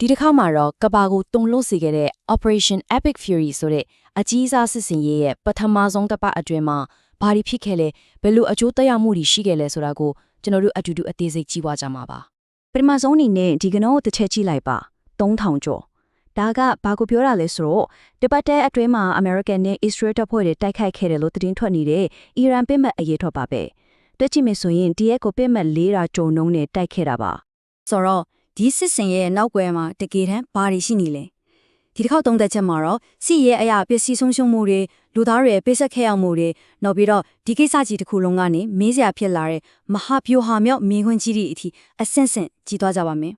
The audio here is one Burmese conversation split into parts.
ဒီတစ်ခါမှာတော့ကဘာကိုတုံလို့စီခဲ့တဲ့ Operation Epic Fury ဆိုတဲ့အကြီးစားစစ်စင်ရေးရဲ့ပထမဆုံးတစ်ပတ်အတွင်းမှာဘာတွေဖြစ်ခဲ့လဲဘယ်လိုအကျိုးသက်ရောက်မှုတွေရှိခဲ့လဲဆိုတာကိုကျွန်တော်တို့အတူတူအသေးစိတ်ကြည့်ဝကြမှာပါပထမဆုံးအနေနဲ့ဒီကနေ့တစ်ချက်ကြည့်လိုက်ပါ3000ကျော်ဒါကဘာကိုပြောတာလဲဆိုတော့ဒီပတ်တဲ့အတွင်းမှာ American နဲ့ Israel တပ်ဖွဲ့တွေတိုက်ခိုက်ခဲ့တယ်လို့သတင်းထွက်နေတဲ့အီရန်ပစ်မှတ်အရေးထွက်ပါပဲတွက်ကြည့်မယ်ဆိုရင်ဒီရက်ကိုပစ်မှတ်400ကျုံနှုံးနဲ့တိုက်ခဲ့တာပါဆိုတော့ဒီစစ်စင်ရဲ့နောက်ွယ်မှာတကယ်တမ်းဘာတွေရှိနေလဲဒီတစ်ခေါက်သုံးသက်ချက်မှာတော့စစ်ရဲ့အရာပစ္စည်းဆုံးရှုံးမှုတွေလူသားတွေပိတ်ဆက်ခဲ့ရမှုတွေနောက်ပြီးတော့ဒီကိစ္စကြီးတစ်ခုလုံးကနေမင်းစရာဖြစ်လာတဲ့မဟာဗျူဟာမြောက်မြင်ခွင့်ကြီးတွေအထိအဆင့်ဆင့်ကြီးသွားကြပါမယ်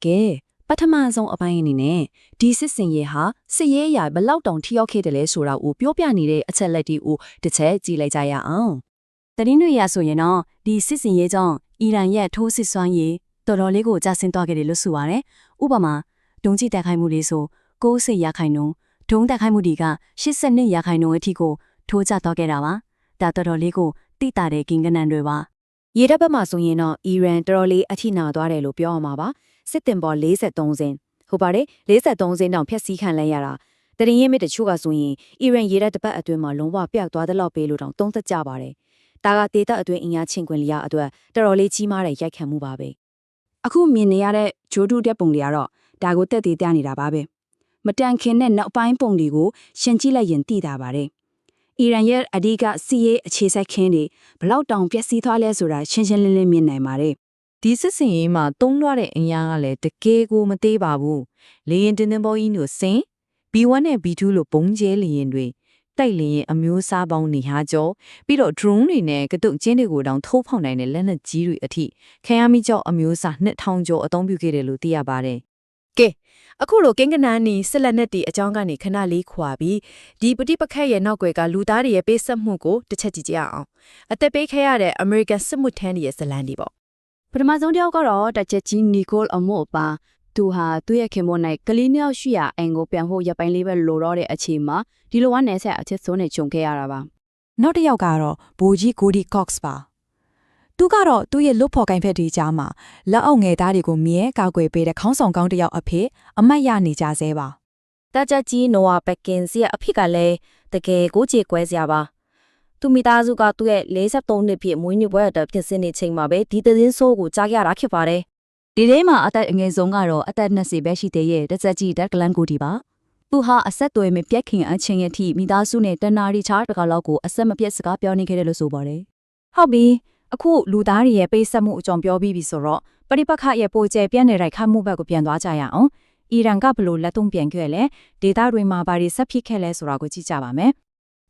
ကဲပထမဆုံးအပိုင်းအနေနဲ့ဒီစစ်စင်ရဲ့ဟာစစ်ရေးအရာဘယ်လောက်တောင်ထိရောက်ခဲ့တယ်လဲဆိုတာကိုပြောပြနေတဲ့အချက်လက်တွေကိုတစ်ချက်ကြည့်လိုက်ကြရအောင်တရင်တွေရဆိုရင်တော့ဒီစစ်စင်ရေးကြောင့်အီရန်ရဲ့ထိုးစစ်စွမ်းရည်တော်တော်လေးကိုကျဆင်းသွားခဲ့တယ်လို့ဆိုပါတယ်ဥပမာဒုံးကျည်တိုက်ခိုက်မှုတွေဆို90ရာခိုင်နှုန်းဒုံးတိုက်ခိုက်မှုတွေက82ရာခိုင်နှုန်းအထိကိုထိုးကျသွားခဲ့တာပါဒါတော်တော်လေးကိုတိတာတဲ့ကင်ကနန်တွေပါရေတပ်ဘက်မှာဆိုရင်တော့အီရန်တော်တော်လေးအထိနာသွားတယ်လို့ပြောရမှာပါစစ်တင်ပေါ်43စင်းဟုတ်ပါတယ်43စင်းတောင်ဖျက်ဆီးခံလိုက်ရတာတရင်ရင်မြစ်တချို့ကဆိုရင်အီရန်ရေတပ်တစ်ပတ်အတွင်းမှာလုံးဝပြတ်သွားတဲ့လောက်ပဲလို့တောင်သုံးသပ်ကြပါတယ်ဒါကဒေသအတွင်းအင်အားချင်းခွင်လျာအတွက်တော်တော်လေးကြီးမားတဲ့ရိုက်ခတ်မှုပါပဲအခုမြင်နေရတဲ့ဂျိုးဒူတက်ပုံတွေကတော့ဒါကိုတက်သေးပြနေတာပါပဲမတန်ခင်တဲ့နောက်ပိုင်းပုံတွေကိုရှင်းကြည့်လိုက်ရင်သိတာပါတယ်အီရန်ရဲ့အဓိကစီးရေးအခြေစိုက်ခင်းတွေဘလောက်တောင်ပျက်စီးသွားလဲဆိုတာရှင်းရှင်းလင်းလင်းမြင်နိုင်ပါတယ်ဒီစစ်စင်ရေးမှာတုံးလွှတဲ့အင်အားကလည်းတကယ်ကိုမသေးပါဘူးလေရင်တင်းတင်းဘောကြီးတို့စင် B1 နဲ့ B2 လို့ပုံကျဲလေရင်တွေတိုက်လေရင်အမျိုးအစားပေါင်းနေဟာကျော်ပြီးတော့ drone တွေနဲ့ကတုတ်ကျင်းတွေကိုတောင်ထိုးဖောက်နိုင်တဲ့လက်နက်ကြီးတွေအထိခရမ်းမိကျော်အမျိုးအစား2000ကျော်အသုံးပြုခဲ့တယ်လို့သိရပါတယ်ကဲအခုလိုကင်းကနန်းနီဆက်လက်နဲ့တီအကြောင်းကနေခဏလေးခွာပြီးဒီပဋိပက္ခရဲ့နောက်ွယ်ကလူသားတွေရဲ့ပေးဆက်မှုကိုတစ်ချက်ကြည့်ကြအောင်အသက်ပေးခဲ့ရတဲ့ American စစ်မှုထမ်းတွေရဲ့ဇလန်ဒီပေါ့ပထမဆုံးတစ်ယောက်ကတော့တချက်ကြီးနီကိုလ်အမို့ပါသူဟာသူ့ရဲ့ခင်မွန်းနိုင်ကလေးနှစ်ယောက်ရှိရာအိမ်ကိုပြန်ဖို့ရပိုင်းလေးပဲလိုတော့တဲ့အချိန်မှာဒီလိုဝနဲ့ဆက်အချက်စိုးနဲ့ဂျုံခဲ့ရတာပါနောက်တစ်ယောက်ကတော့ဘိုဂျီကိုဒီကော့စ်ပါသူကတော့သူ့ရဲ့လွတ်ဖော်ကိုင်ဖက်တွေကြားမှာလက်အောက်ငယ်သားတွေကိုမြဲကာကွယ်ပေးတဲ့ခေါင်းဆောင်ကောင်းတစ်ယောက်အဖြစ်အမတ်ရနေကြဆဲပါတကြကြီးနိုဝါဘက်ကင်စီရဲ့အဖြစ်ကလည်းတကယ်ကိုကြေကွဲစရာပါသူမိသားစုကသူ့ရဲ့43နှစ်ပြည့်မွေးနေ့ပွဲအတွက်ပြင်ဆင်နေချိန်မှာပဲဒီသတင်းဆိုးကိုကြားရတာဖြစ်ပါတယ်ဒီထဲမှာအသက်အငယ်ဆုံးကတော့အသက်20ပဲရှိသေးရဲ့တကြကြီးဒက်ကလန်ကိုဒီပါသူဟာအဆက်အသွယ်မပြတ်ခင်အချင်းရဲ့ထိမိသားစုနဲ့တနာရီချားတကလောက်ကိုအဆက်မပြတ်စကားပြောနေခဲ့တယ်လို့ဆိုပါတယ်ဟုတ်ပြီအခုလူသားတွေရဲ့ပေးဆက်မှုအကြောင်းပြောပြီးပြီဆိုတော့ပရိပခရဲ့ပိုကျဲပြန့်နေတဲ့ခတ်မှုဘက်ကိုပြန်သွားကြရအောင်အီရန်ကဘလို့လက်သုံးပြန်ခဲ့လဲဒေတာတွေမှာဘာတွေဆက်ဖြစ်ခဲ့လဲဆိုတာကိုကြည့်ကြပါမယ်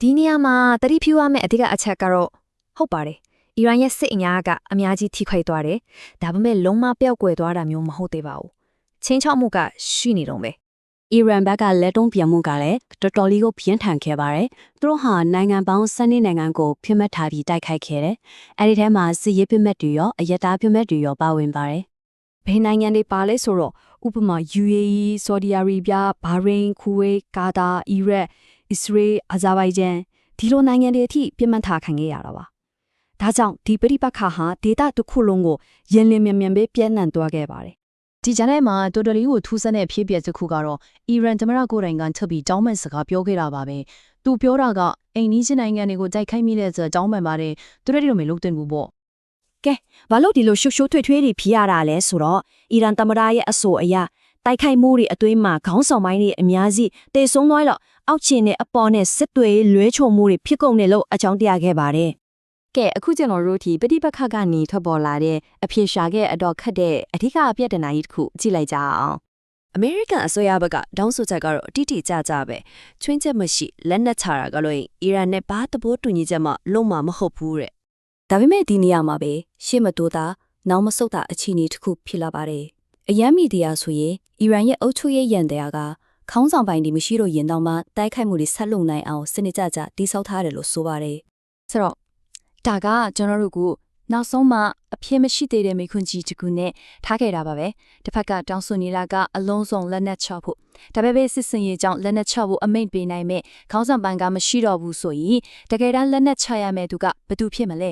ဒီနေရာမှာတတိဖြူရမယ့်အဓိကအချက်ကတော့ဟုတ်ပါတယ်အီရန်ရဲ့စစ်အင်အားကအများကြီးထိခိုက်သွားတယ်ဒါပေမဲ့လုံးမပျောက်ကွယ်သွားတာမျိုးမဟုတ်သေးပါဘူးချင်းချောက်မှုကရှိနေတော့ပဲအီရန်ဘက်ကလက်တုံးပြန်မှုကလည်းတော်တော်လေးကိုပြင်းထန်ခဲ့ပါတယ်။သူတို့ဟာနိုင်ငံပေါင်း12နိုင်ငံကိုဖိမှတ်ထားပြီးတိုက်ခိုက်ခဲ့တယ်။အဲဒီထဲမှာစစ်ရေးဖိမှတ်တွေရောအယက်သားဖိမှတ်တွေရောပါဝင်ပါတယ်။ဘယ်နိုင်ငံတွေပါလဲဆိုတော့ဥပမာ UAE, Saudi Arabia, Bahrain, Kuwait, Qatar, Iraq, Israel, Azerbaijan ဒီလိုနိုင်ငံတွေအထိပြစ်မှတ်ထားခံခဲ့ရတာပါ။ဒါကြောင့်ဒီပဋိပက္ခဟာဒေသတစ်ခုလုံးကိုရင်လင်းမြန်မြန်ပဲပြန့်နှံ့သွားခဲ့ပါတယ်ဒီကြားထဲမှာတော်တော်လေးကိုထူးဆန်းတဲ့ဖြစ်ပျက်တစ်ခုကတော့အီရန်သမ္မတကိုယ်တိုင်ကထပ်ပြီးတောင်းပန်စကားပြောခဲ့တာပါပဲ။သူပြောတာကအိမ်နီးချင်းနိုင်ငံတွေကိုတိုက်ခိုက်မိတဲ့ဆိုတောင်းပန်ပါတယ်။သူတို့တွေမလုပ်တင်ဘူးပေါ့။ကဲဘာလို့ဒီလိုရှုပ်ရှုပ်ထွေးထွေးတွေဖြစ်ရတာလဲဆိုတော့အီရန်သမ္မတရဲ့အဆိုအရတိုက်ခိုက်မှုတွေအတွင်းမှာခေါင်းဆောင်ပိုင်းတွေအများကြီးတေဆုံးသွားတော့အောက်ခြေနဲ့အပေါ်နဲ့စစ်တွေလွဲချုံမှုတွေဖြစ်ကုန်တယ်လို့အကြောင်းတရားခဲ့ပါတယ်။ကဲအခုကျွန်တော်တို့ဒီပဋိပက္ခကနေထွက်ပေါ်လာတဲ့အဖြစ်ရှာခဲ့အတော့ခတ်တဲ့အဓိကအပြည့်တနာကြီးတစ်ခုကြည့်လိုက်ကြအောင်အမေရိကန်အစိုးရဘက်ကတောင်းဆိုချက်ကတော့အတိအကျကြပဲချွင်းချက်မရှိလက်နက်ချတာကလို့အီရန်နဲ့ဘာသဘောတူညီချက်မှလုံးဝမဟုတ်ဘူးတဲ့ဒါပေမဲ့ဒီနေရာမှာပဲရှေ့မတိုးတာနောက်မဆုတ်တာအခြေအနေတစ်ခုဖြစ်လာပါတယ်အယမ်းမီဒီယာဆိုရင်အီရန်ရဲ့အုပ်ချုပ်ရေးရန်တရားကခေါင်းဆောင်ပိုင်းတွေမရှိတော့ရင်တော့မှတိုက်ခိုက်မှုတွေဆက်လုပ်နိုင်အောင်စနစ်ကျကျတိစောက်ထားတယ်လို့ဆိုပါတယ်ဆိုတော့ဒါကကျွန်တော်တို့ကနောက်ဆုံးမှအဖြစ်မရှိသေးတဲ့မိခွန်းကြီးတစ်ခုနဲ့ထားခဲ့တာပါပဲတစ်ဖက်ကတောင်းဆိုနေတာကအလုံးစုံလက်နက်ချဖို့ဒါပေမဲ့စစ်စင်ရေးကြောင့်လက်နက်ချဖို့အမိန့်ပေးနိုင်မဲ့ခေါင်းဆောင်ပိုင်းကမရှိတော့ဘူးဆိုရင်တကယ်တမ်းလက်နက်ချရမယ့်သူကဘယ်သူဖြစ်မလဲ